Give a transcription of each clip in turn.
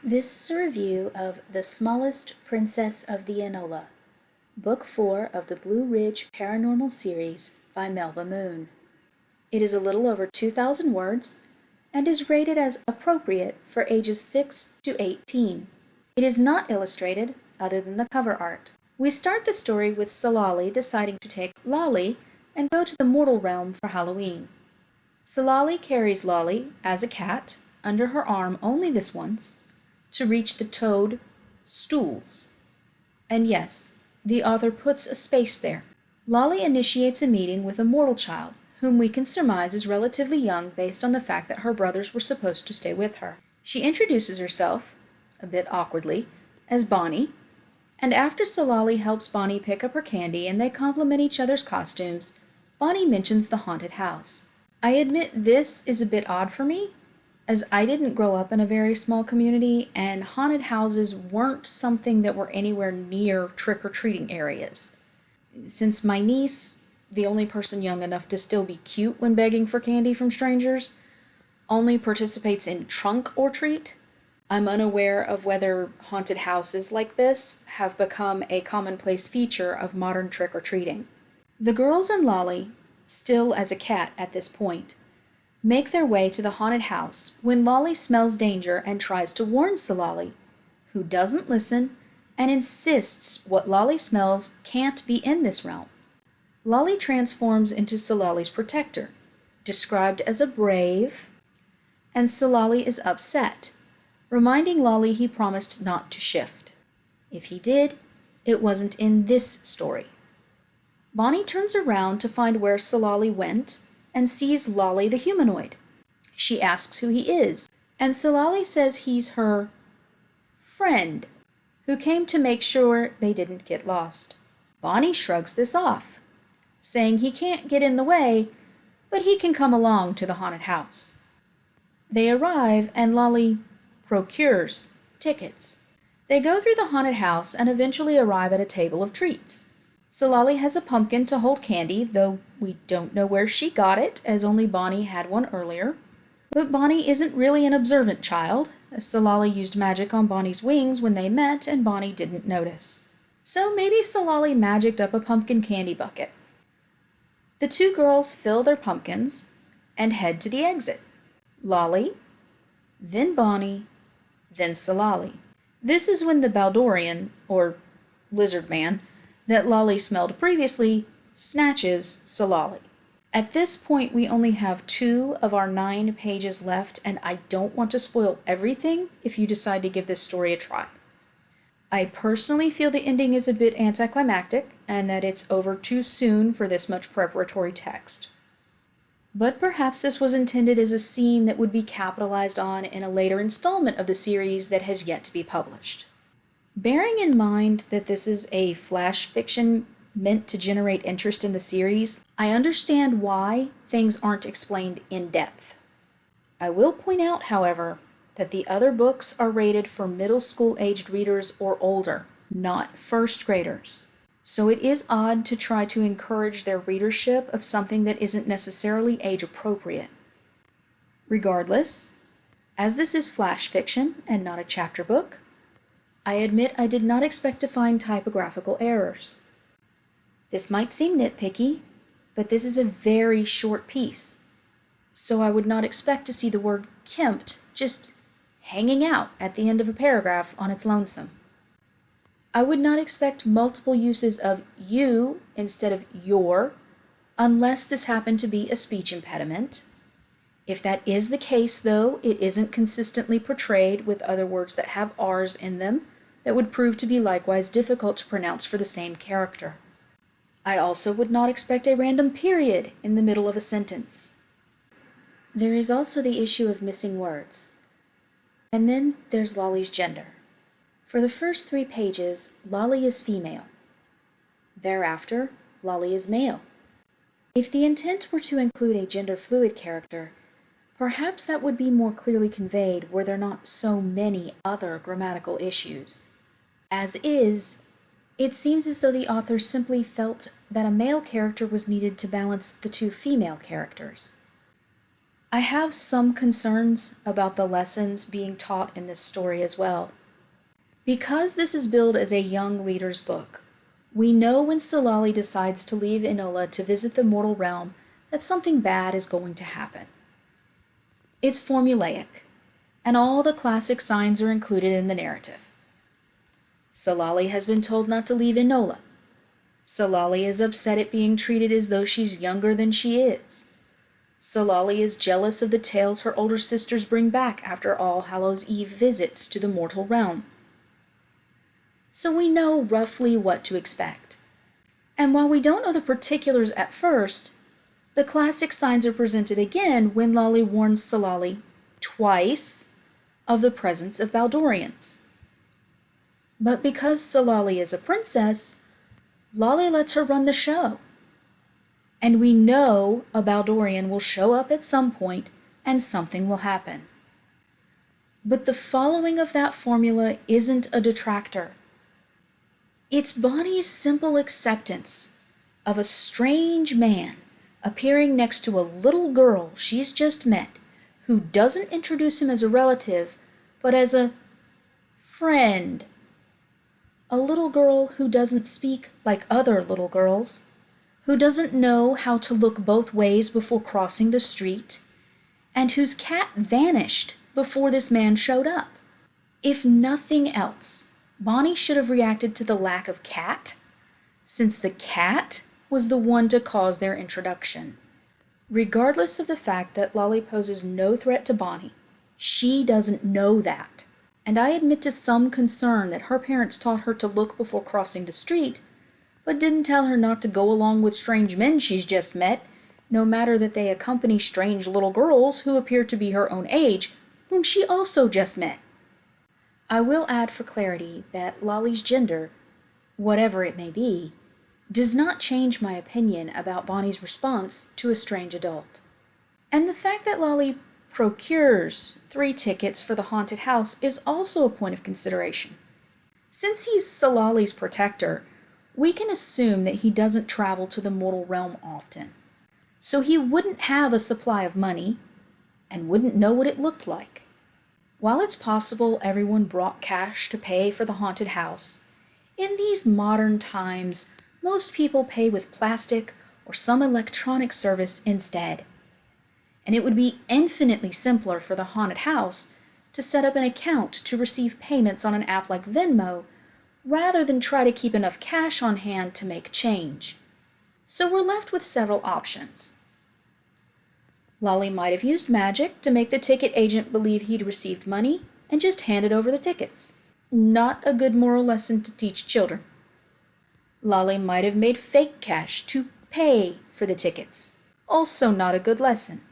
This is a review of The Smallest Princess of the Inola, Book 4 of the Blue Ridge Paranormal Series by Melba Moon. It is a little over 2,000 words and is rated as appropriate for ages 6 to 18. It is not illustrated other than the cover art. We start the story with Salali deciding to take Lolly and go to the mortal realm for Halloween. Salali carries Lolly, as a cat, under her arm only this once, to reach the toad stools. And yes, the author puts a space there. Lolly initiates a meeting with a mortal child, whom we can surmise is relatively young based on the fact that her brothers were supposed to stay with her. She introduces herself, a bit awkwardly, as Bonnie, and after Salali helps Bonnie pick up her candy and they compliment each other's costumes, Bonnie mentions the haunted house. I admit this is a bit odd for me, as I didn't grow up in a very small community, and haunted houses weren't something that were anywhere near trick-or-treating areas. Since my niece, the only person young enough to still be cute when begging for candy from strangers, only participates in trunk or treat, I'm unaware of whether haunted houses like this have become a commonplace feature of modern trick-or-treating. The girls and Lolly, still as a cat at this point, make their way to the haunted house when Lolly smells danger and tries to warn Salali, who doesn't listen and insists what Lolly smells can't be in this realm. Lolly transforms into Salali's protector, described as a brave, and Salali is upset, reminding Lolly he promised not to shift. If he did, it wasn't in this story. Bonnie turns around to find where Salali went and sees Lolly the humanoid. She asks who he is, and Salali says he's her friend, who came to make sure they didn't get lost. Bonnie shrugs this off, saying he can't get in the way, but he can come along to the haunted house. They arrive, and Lolly procures tickets. They go through the haunted house and eventually arrive at a table of treats. Salali has a pumpkin to hold candy, though we don't know where she got it, as only Bonnie had one earlier. But Bonnie isn't really an observant child, as Salali used magic on Bonnie's wings when they met and Bonnie didn't notice. So maybe Salali magicked up a pumpkin candy bucket. The two girls fill their pumpkins and head to the exit. Lolly, then Bonnie, then Salali. This is when the Baldorian, or lizard man, that Lolly smelled previously, snatches Salali. At this point, we only have 2 of our 9 pages left, and I don't want to spoil everything if you decide to give this story a try. I personally feel the ending is a bit anticlimactic, and that it's over too soon for this much preparatory text. But perhaps this was intended as a scene that would be capitalized on in a later installment of the series that has yet to be published. Bearing in mind that this is a flash fiction meant to generate interest in the series, I understand why things aren't explained in depth. I will point out, however, that the other books are rated for middle school-aged readers or older, not first graders. So it is odd to try to encourage their readership of something that isn't necessarily age-appropriate. Regardless, as this is flash fiction and not a chapter book, I admit I did not expect to find typographical errors. This might seem nitpicky, but this is a very short piece, so I would not expect to see the word kempt just hanging out at the end of a paragraph on its lonesome. I would not expect multiple uses of you instead of your, unless this happened to be a speech impediment. If that is the case, though, it isn't consistently portrayed with other words that have R's in them that would prove to be likewise difficult to pronounce for the same character. I also would not expect a random period in the middle of a sentence. There is also the issue of missing words. And then there's Lolly's gender. For the first 3 pages, Lolly is female. Thereafter, Lolly is male. If the intent were to include a gender-fluid character, perhaps that would be more clearly conveyed were there not so many other grammatical issues. As is, it seems as though the author simply felt that a male character was needed to balance the 2 female characters. I have some concerns about the lessons being taught in this story as well. Because this is billed as a young reader's book, we know when Sulali decides to leave Inola to visit the mortal realm that something bad is going to happen. It's formulaic, and all the classic signs are included in the narrative. Sulali has been told not to leave Inola. Sulali is upset at being treated as though she's younger than she is. Sulali is jealous of the tales her older sisters bring back after All Hallows' Eve visits to the mortal realm. So we know roughly what to expect. And while we don't know the particulars at first, the classic signs are presented again when Lali warns Sulali, twice, of the presence of Baldorians. But because Sulali is a princess, Lali lets her run the show. And we know a Baldorian will show up at some point and something will happen. But the following of that formula isn't a detractor. It's Bonnie's simple acceptance of a strange man appearing next to a little girl she's just met, who doesn't introduce him as a relative, but as a friend. A little girl who doesn't speak like other little girls, who doesn't know how to look both ways before crossing the street, and whose cat vanished before this man showed up. If nothing else, Bonnie should have reacted to the lack of cat, since the cat was the one to cause their introduction. Regardless of the fact that Lali poses no threat to Bonnie, she doesn't know that. And I admit to some concern that her parents taught her to look before crossing the street, but didn't tell her not to go along with strange men she's just met, no matter that they accompany strange little girls who appear to be her own age, whom she also just met. I will add for clarity that Lali's gender, whatever it may be, does not change my opinion about Bonnie's response to a strange adult. And the fact that Lali procures 3 tickets for the haunted house is also a point of consideration. Since he's Sulali's protector, we can assume that he doesn't travel to the mortal realm often. So he wouldn't have a supply of money and wouldn't know what it looked like. While it's possible everyone brought cash to pay for the haunted house, in these modern times, most people pay with plastic or some electronic service instead. And it would be infinitely simpler for the haunted house to set up an account to receive payments on an app like Venmo, rather than try to keep enough cash on hand to make change. So we're left with several options. Lali might have used magic to make the ticket agent believe he'd received money and just handed over the tickets. Not a good moral lesson to teach children. Lali might have made fake cash to pay for the tickets. Also not a good lesson.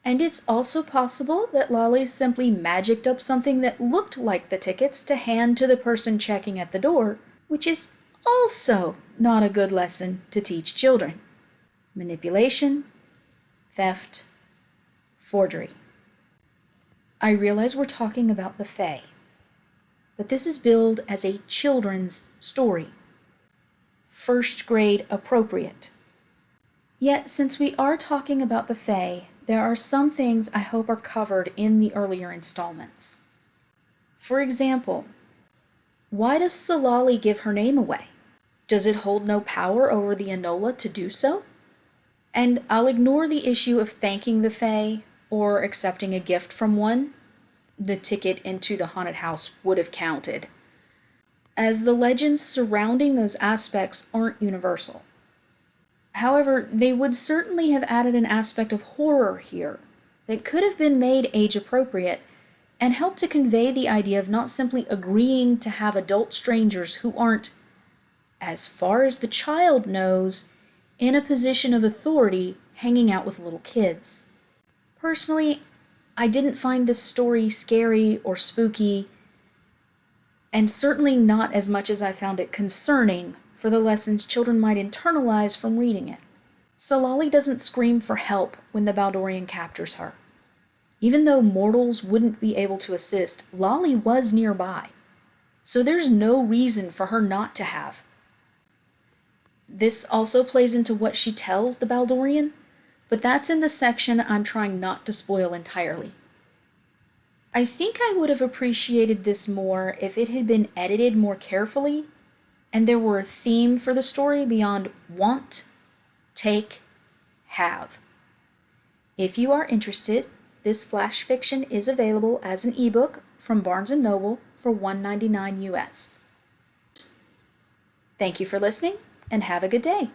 And it's also possible that Lali simply magicked up something that looked like the tickets to hand to the person checking at the door, which is also not a good lesson to teach children. Manipulation, theft, forgery. I realize we're talking about the Fae, but this is billed as a children's story. First grade appropriate. Yet, since we are talking about the Fae, there are some things I hope are covered in the earlier installments. For example, why does Sulali give her name away? Does it hold no power over the Inola to do so? And I'll ignore the issue of thanking the Fae or accepting a gift from one. The ticket into the haunted house would have counted, as the legends surrounding those aspects aren't universal. However, they would certainly have added an aspect of horror here that could have been made age-appropriate and helped to convey the idea of not simply agreeing to have adult strangers who aren't, as far as the child knows, in a position of authority hanging out with little kids. Personally, I didn't find this story scary or spooky, and certainly not as much as I found it concerning for the lessons children might internalize from reading it. Sulali doesn't scream for help when the Baldorian captures her. Even though mortals wouldn't be able to assist, Lali was nearby, so there's no reason for her not to have. This also plays into what she tells the Baldorian, but that's in the section I'm trying not to spoil entirely. I think I would have appreciated this more if it had been edited more carefully and there were a theme for the story beyond want, take, have. If you are interested, this flash fiction is available as an ebook from Barnes & Noble for $1.99 US. Thank you for listening, and have a good day.